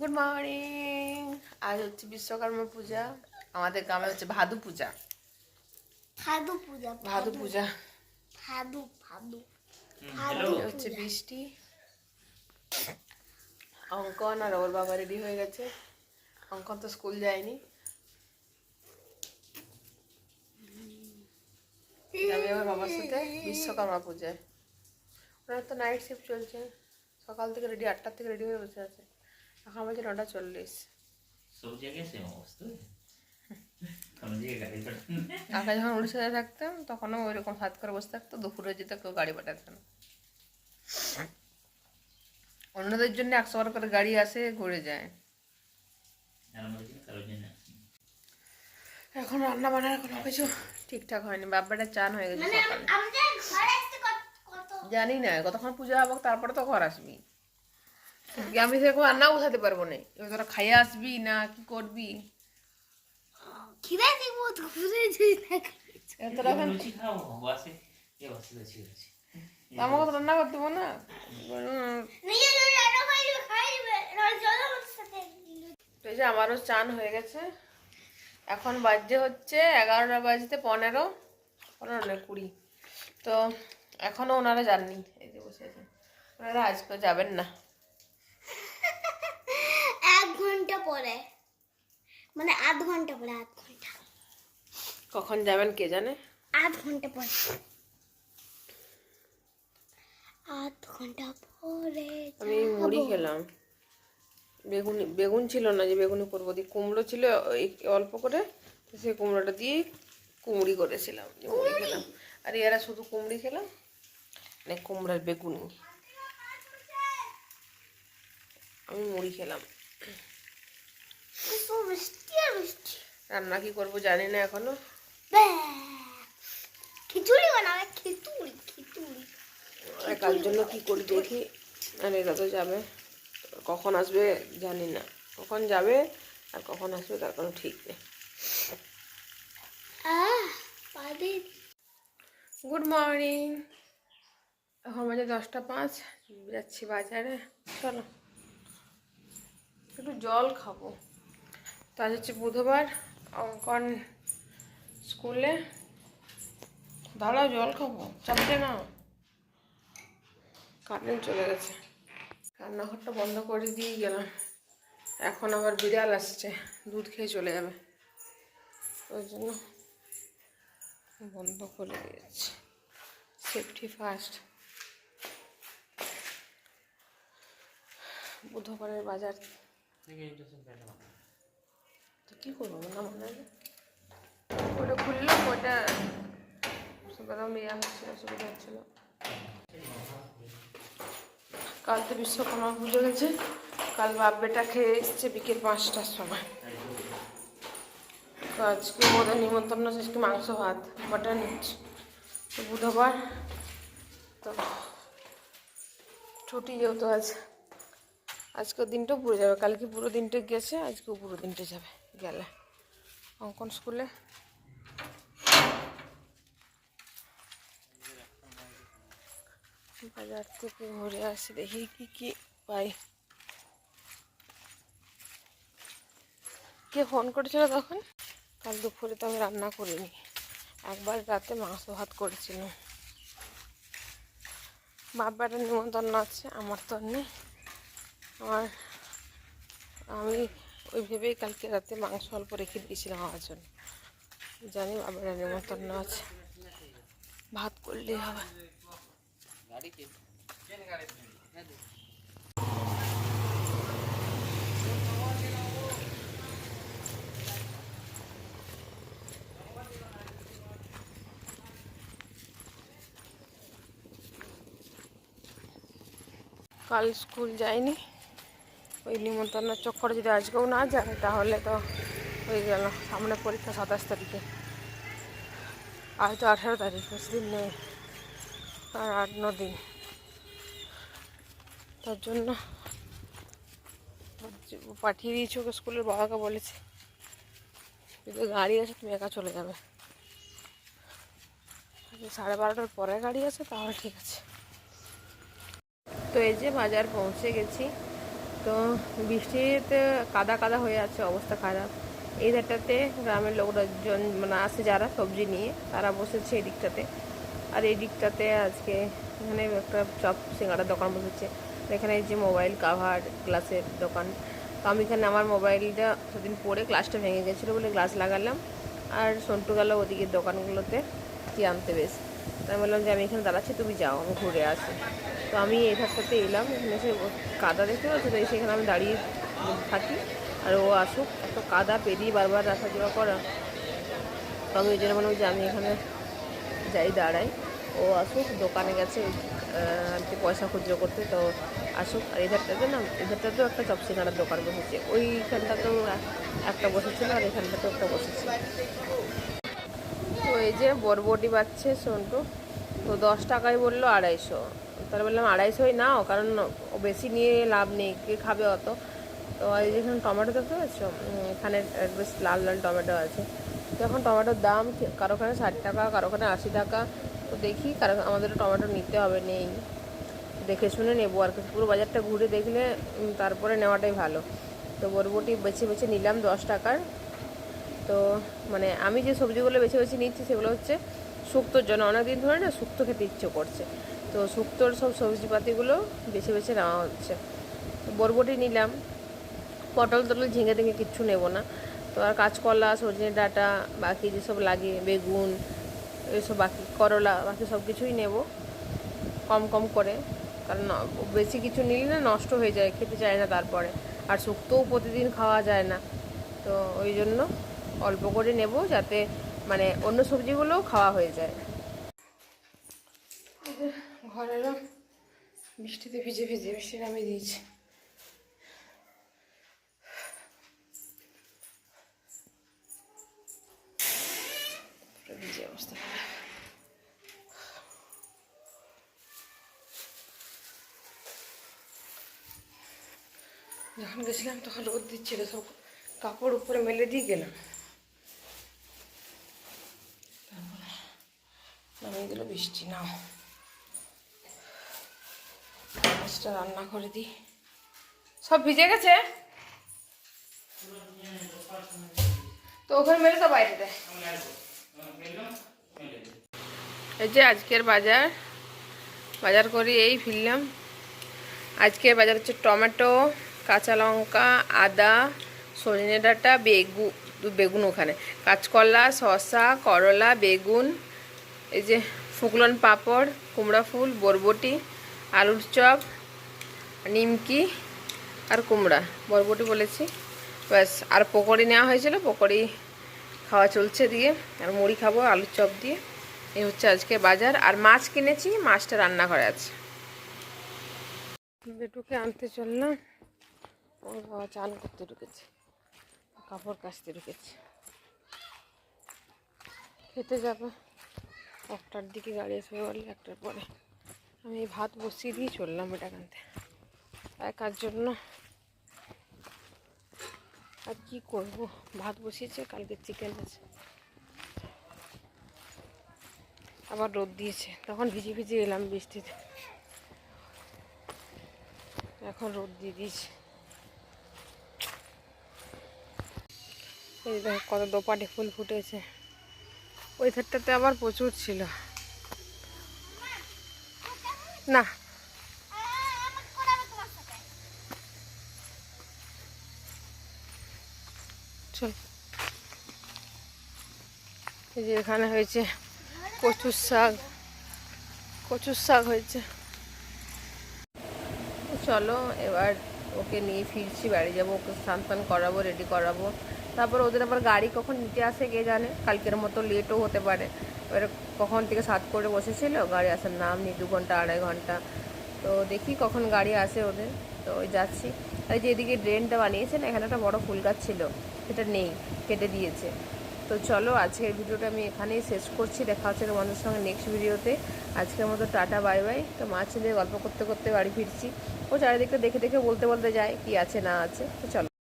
Good morning. আজ হচ্ছে বিশ্বকর্মা পূজা। আমাদের গ্রামে হচ্ছে ভাদু পূজা। ভাদু পূজা ভাদু পূজা ভাদু ভাদু হচ্ছে বৃষ্টি। অঙ্কন আর ওর বাবা রেডি হয়ে গেছে। অঙ্কন তো স্কুল যায়নি, যাবে ওর বাবার সাথে বিশ্বকর্মা পূজায়। ওনার তো নাইট শিফট চলছে, সকাল থেকে রেডি, 8টার থেকে রেডি হয়ে বসে আছে। এখন বলছে 9:40। सब जगह सेम अवस्था আগে যখন উড়িষ্যায় থাকতাম তখনও ওইরকম হাত করে বসে থাকতো, দুপুরে যেত, কেউ গাড়ি পাঠাতো না। অন্যদের জন্য 100 করে গাড়ি আসে, ঘুরে যায়। এখন রান্না বান্নার কোনো কিছু ঠিকঠাক হয়নি। বাব্বাটা চান হয়ে গেছে সকালে। জানি না কতক্ষণ পূজা হবো, তারপরে তো ঘর আসবি। আমি সেরকম রান্নাও উঠাতে পারবো না। এবার তোরা খাইয়ে আসবি না কি করবি? আমাকে তো রান্না করতে হবে না। আমারও চান হয়ে গেছে। এখন বাজে হচ্ছে 11টা বাজতে 15, 20। তো এখনো ওনারা যাননি, এই যে বসে আছেন। ওনারা আজকে যাবেন না, 1 ঘন্টা পরে, মানে আধ ঘন্টা পরে। কখন যাবেন কে জানে। 8 ঘন্টা পরে, 8 ঘন্টা পরে আমি মুড়ি খেলাম। বেগুন ছিল না, যে বেগুনি করবো দিয়ে, কুমড়ো ছিল অল্প করে, তো সেই কুমড়োটা দিয়ে কুমড়ি করেছিলাম, মুড়ি খেলাম। আর এরা শুধু কুমড়ি খেলাম, মানে কুমড়ার বেগুনি। আমি মুড়ি খেলাম। রান্না কি করবো জানি না এখনো। খিচুড়ি বানাবে, খিচুড়ি খিচুড়ি কার জন্য কি করি দেখি। আর এরা তো যাবে, কখন আসবে জানি না। কখন যাবে আর কখন আসবে তার কোনো ঠিক নেই। Good morning. এখন বাজে 10টা 5, যাচ্ছি বাজারে। চলো একটু জল খাবো। তো আজ হচ্ছে বুধবার, অঙ্কন স্কুলে। দাঁড়াও, জল খাবো, চাপটে না। কারেন্ট চলে গেছে, রান্নাঘরটা বন্ধ করে দিয়ে গেলাম। এখন আবার বিড়াল আসছে, দুধ খেয়ে চলে যাবে, ওই জন্য বন্ধ করে দিয়েছি। Safety first. বুধবারের বাজার তো কী করবো না, মনে হয় ওটা খুললাম, ওটা ইয়ে হচ্ছিল, অসুবিধা হচ্ছিল। কাল তো বিশ্বকর্মা পুজো গেছে। কাল বাপ বেটা খেয়ে এসছে বিকেল 5টার সময়। তো আজকে ওদের নিমন্ত্রণ আছে, আজকে মাংস ভাত, মাটন হচ্ছে। তো বুধবার তো ছুটি, যেহেতু আজকের দিনটাও পুরো যাবে। কালকে পুরো দিনটা গেছে, আজকেও পুরো দিনটা যাবে গেলে অঙ্কন স্কুলে। বাজার থেকে ঘুরে আসি, দেখি কি কি পাই। কে ফোন করেছিল তখন? কাল দুপুরে তো আমি রান্না করিনি, একবার রাতে মাংস ভাত করেছিলাম। বাপ বেটার নিমন্ত্রণ আছে, আমার তো নেই। আমি ওই ভেবেই কালকে রাতে মাংস অল্প রেখে দিয়েছিলাম আমার জন্য। জানি বাপ বেটার নিমন্ত্রণ আছে, ভাত করলেই হবে। কাল স্কুল যায়নি, ওই নিমন্ত্রণের চক্করে যদি আজকেও না যায় তাহলে তো হয়ে গেল। সামনে পরীক্ষা 27 তারিখে, আজ তো 18 তারিখ, বেশি দিন নেই, আর 8-9 দিন। তার জন্য পাঠিয়ে দিয়েছি ওকে, স্কুলের বাবাকে বলেছে যদি গাড়ি আছে তুমি একা চলে যাবে। 12:30টার পরে গাড়ি আছে তাহলে ঠিক আছে। তো এই যে বাজার পৌঁছে গেছি। তো বৃষ্টিতে কাদা কাদা হয়ে আছে, অবস্থা খারাপ। এই ধারটাতে গ্রামের লোকজন মানে আসে যারা সবজি নিয়ে, তারা বসেছে এই দিকটাতে। আর এই দিকটাতে আজকে এখানে একটা চপ সিঙ্গাড়ার দোকান বসেছে। এখানে এই যে মোবাইল কাভার, গ্লাসের দোকান। তো আমি এখানে আমার মোবাইলটা সেদিন পরে গ্লাসটা ভেঙে গেছিলো বলে গ্লাস লাগালাম। আর সন্টু গেল ওদিকের দোকানগুলোতে কি আনতে বেশ। তাই বললাম যে আমি এখানে দাঁড়াচ্ছি, তুমি যাও, আমি ঘুরে আসি। তো আমি এই ধারটাতে এলাম, এখানে এসে কাদা দেখতে পাচ্ছি, তো সেখানে আমি দাঁড়িয়ে থাকি। আর ও আসুক, এত কাদা পেরিয়ে বারবার আসা যাওয়া করা। তো আমি ওই জন্য বললাম যে আমি এখানে যাই, দাঁড়াই, ও আসুক। দোকানে গেছে আর কি পয়সা খুচরো করতে, তো আসুক। আর এধারটাতে না, এধারটাতেও একটা চপ সিঙ্গাড়ার দোকান বসেছে, ওইখানটাতেও একটা বসেছিলো আর এখানটাতেও একটা বসেছে। তো এই যে বরবটি পাচ্ছে সন্টু, তো 10 টাকায় বললো 250। তাহলে বললাম 250ই নাও, কারণ ও বেশি নিয়ে লাভ নেই, কে খাবে অত। তো এই যেখানে টমেটো দেখতে পাচ্ছ, এখানে বেশ লাল লাল টমেটো আছে। তো এখন টমেটোর দাম কারোখানে 60 টাকা, কারোখানে 80 টাকা। তো দেখি আমাদের টমেটো নিতে হবে, নেই, দেখে শুনে নেবো আর কি। পুরো বাজারটা ঘুরে দেখলে তারপরে নেওয়াটাই ভালো। তো বরবটি বেছে বেছে নিলাম 10 টাকার। তো মানে আমি যে সবজিগুলো বেছে বেছে নিচ্ছি সেগুলো হচ্ছে শুক্তোর জন্য, অনেকদিন ধরে না শুক্তো খেতে ইচ্ছে করছে। তো শুক্তোর সব সবজিপাতিগুলো বেছে বেছে নেওয়া হচ্ছে। তো বরবটি নিলাম, পটল টটল ঝিঙে টিঙে কিচ্ছু নেব না। তো আর কাঁচকলা, সজনে ডাঁটা, বাকি যেসব লাগে, বেগুন, এসব বাকি করলা, বাকি সব কিছুই নেব কম কম করে। কারণ বেশি কিছু নিলে না নষ্ট হয়ে যায়, খেতে চায় না তারপরে। আর শুক্তোও প্রতিদিন খাওয়া যায় না, তো ওই জন্য অল্প করে নেব, যাতে মানে অন্য সবজিগুলোও খাওয়া হয়ে যায়। ঘরে এলাম, বৃষ্টিতে ভিজে ভিজে বৃষ্টি নামিয়ে দিয়েছি। ভিজে অবস্থা। যখন গেছিলাম তখন রোদ দিচ্ছিল, সব কাপড় উপরে মেলে দিয়ে গেলাম, তারপরে নামিয়ে দিল বৃষ্টি। নাও মাছটা রান্না করে দিই, সব ভিজে গেছে। তো ওখানে মেলে তো বাইরে দেয়। এই যে আজকের বাজার, বাজার করে এই ফিরলাম। আজকের বাজার হচ্ছে টমেটো, কাঁচা লঙ্কা, আদা, সজনে ডাঁটা, বেগুন ওখানে, কাঁচকলা, শসা, করলা, বেগুন, এই যে ফুকলন পাঁপড়, কুমড়া ফুল, বরবটি, আলুর চপ, নিমকি আর কুমড়া, বরবটি বলেছি, ব্যাস। আর পকোড়ি নেওয়া হয়েছিল, পকোড়ি খাওয়া চলছে দিয়ে, আর মুড়ি খাবো আলুর চপ দিয়ে। এই হচ্ছে আজকে বাজার। আর মাছ কিনেছি, মাছটা রান্না করে আছে। বেটুকে আনতে চললাম, ওর বাবা চান করতে ঢুকেছে, কাপড় কাচতে ঢুকেছে, খেতে যাবে 1টার দিকে, গাড়ি আসবে বললে 1টার পরে। আমি ভাত বসিয়ে দিয়ে চললাম এটা আনতে একার জন্য। আর কি করব, ভাত বসিয়েছে, কালকে চিকেন আছে, আবার রোদ দিয়েছে। তখন ভিজে ভিজে এলাম বৃষ্টিতে, এখন রোদ দিয়ে দিয়েছে। এই দেখো কত দোপাটি ফুল ফুটেছে। ওই ধারটাতে আবার প্রচুর ছিল না। চল, এই যে এখানে হয়েছে কচুর শাক, কচুর শাক হয়েছে। চলো এবার ওকে নিয়ে ফিরছি, বাড়ি যাবো, ওকে স্নান টান করাবো, রেডি করাবো। তারপর ওদের আবার গাড়ি কখন নিতে আসে কে জানে, কালকের মতো লেটও হতে পারে। এবারে কখন থেকে 7 করে বসেছিল, গাড়ি আসার নাম নেই, 2 ঘন্টা 2.5 ঘন্টা। তো দেখি কখন গাড়ি আসে ওদের। তো ওই যাচ্ছি। আর যে এদিকে ড্রেনটা বানিয়েছে না, এখানে একটা বড় ফুল গাছ ছিল, সেটা নেই, কেটে দিয়েছে। তো চলো আজকের ভিডিওটা আমি এখানেই শেষ করছি, দেখা হচ্ছে তোমাদের সঙ্গে নেক্সট ভিডিওতে। আজকের মতো টাটা, বাই বাই। তো মা ছেলে গল্প করতে করতে বাড়ি ফিরছি। ও চারিদিকটা দেখে দেখে বলতে বলতে যায় কি আছে না আছে। তো চলো।